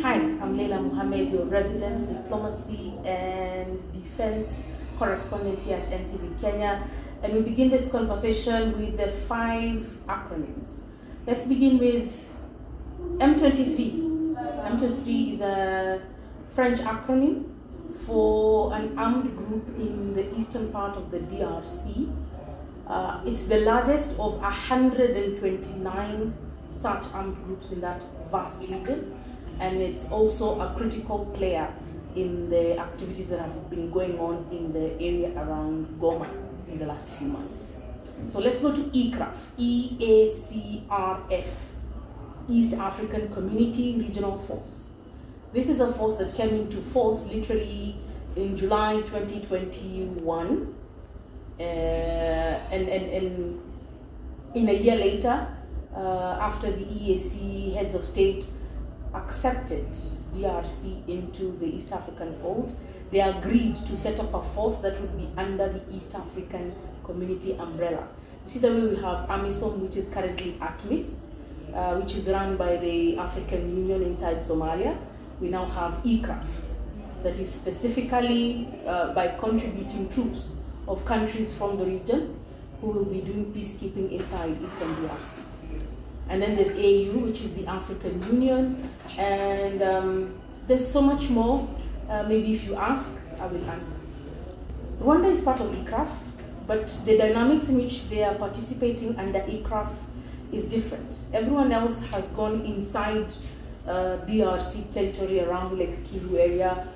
Hi, I'm Leila Mohammed, your resident diplomacy and defense correspondent here at NTV Kenya, and we begin this conversation with the 5 acronyms. Let's begin with M23. M23 is a French acronym for an armed group in the eastern part of the DRC. It's the largest of 129 such armed groups in that vast region, and it's also a critical player in the activities that have been going on in the area around Goma in the last few months. So let's go to EACRF, EACRF, East African Community Regional Force. This is a force that came into force literally in July 2021, and in a year later, after the EAC heads of state accepted DRC into the East African fold, they agreed to set up a force that would be under the East African Community umbrella. You see the way we have AMISOM, which is currently ATMIS, which is run by the African Union inside Somalia. We now have EACRF, that is specifically by contributing troops of countries from the region who will be doing peacekeeping inside Eastern DRC. And then there's AU, which is the African Union, and there's so much more. Maybe if you ask, I will answer. Rwanda is part of EACRF, but the dynamics in which they are participating under EACRF is different. Everyone else has gone inside DRC territory around Lake Kivu area.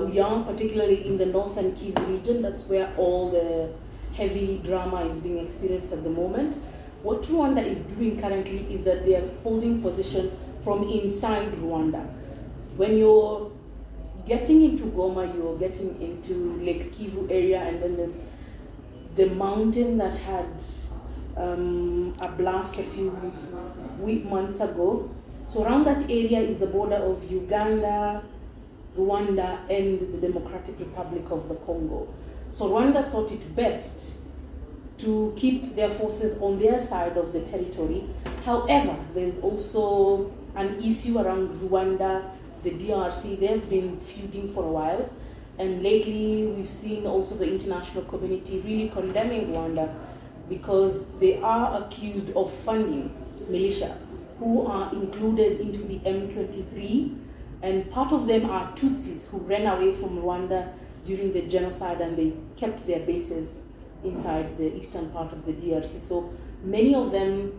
We are particularly in the northern Kivu region. That's where all the heavy drama is being experienced at the moment. What Rwanda is doing currently is that they are holding position from inside Rwanda. When you're getting into Goma, you're getting into Lake Kivu area, and then there's the mountain that had a blast a few months ago. So around that area is the border of Uganda, Rwanda, and the Democratic Republic of the Congo. So Rwanda thought it best to keep their forces on their side of the territory. However, there's also an issue around Rwanda, the DRC. They've been feuding for a while, and lately we've seen also the international community really condemning Rwanda because they are accused of funding militia who are included into the M23, and part of them are Tutsis who ran away from Rwanda during the genocide, and they kept their bases inside the eastern part of the DRC. So many of them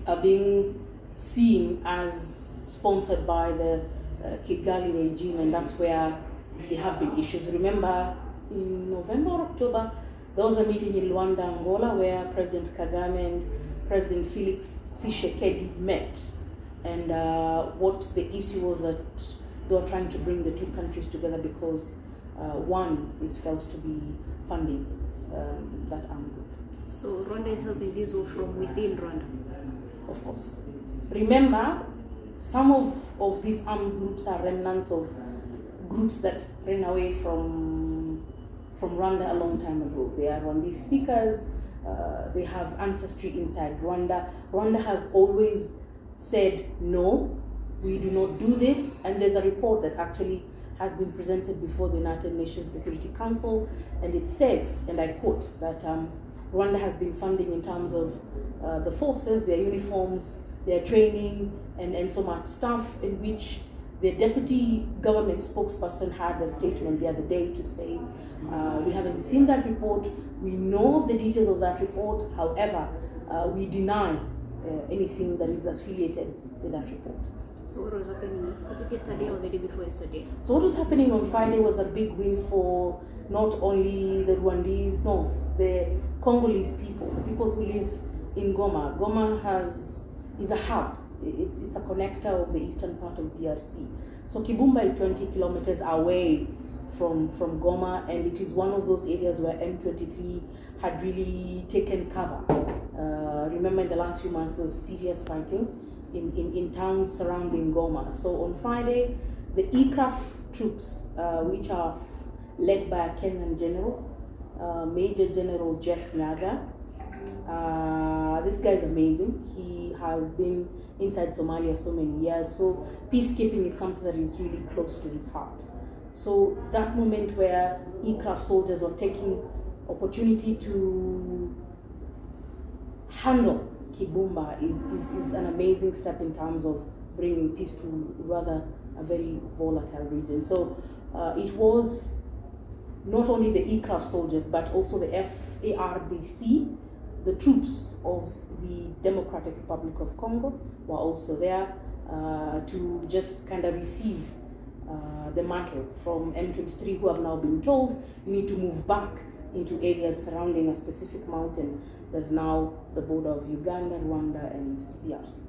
are being seen as sponsored by the Kigali regime, and that's where there have been issues. Remember, in November or October, there was a meeting in Luanda, Angola, where President Kagame and President Felix Tshisekedi met, and what the issue was that they were trying to bring the two countries together because one is felt to be funding that armed group. So Rwanda is helping these all from within Rwanda? Of course. Remember, some of these armed groups are remnants of groups that ran away from Rwanda a long time ago. They are Rwandese speakers, they have ancestry inside Rwanda. Rwanda has always said, no, we do not do this, and there's a report that actually has been presented before the United Nations Security Council, and it says, and I quote, that Rwanda has been funding in terms of the forces, their uniforms, their training, and so much stuff, in which the deputy government spokesperson had a statement the other day to say, we haven't seen that report, we know of the details of that report, however, we deny anything that is affiliated with that report. So what was happening? Was it yesterday or the day before yesterday? So what was happening on Friday was a big win for not only the Rwandese, no, the Congolese people, the people who live in Goma. Goma is a hub. It's a connector of the eastern part of DRC. So Kibumba is 20 kilometers away from Goma, and it is one of those areas where M23 had really taken cover. Remember, in the last few months there was serious fighting in towns surrounding Goma. So on Friday, the EACRF troops, which are led by a Kenyan general, Major General Jeff Nyaga. This guy is amazing. He has been inside Somalia so many years. So peacekeeping is something that is really close to his heart. So that moment where EACRF soldiers were taking opportunity to handle Kibumba is an amazing step in terms of bringing peace to rather a very volatile region. So it was not only the EACRF soldiers, but also the FARDC, the troops of the Democratic Republic of Congo were also there to just kind of receive the mantle from M23, who have now been told you need to move back into areas surrounding a specific mountain that's now the border of Uganda, Rwanda, and DRC.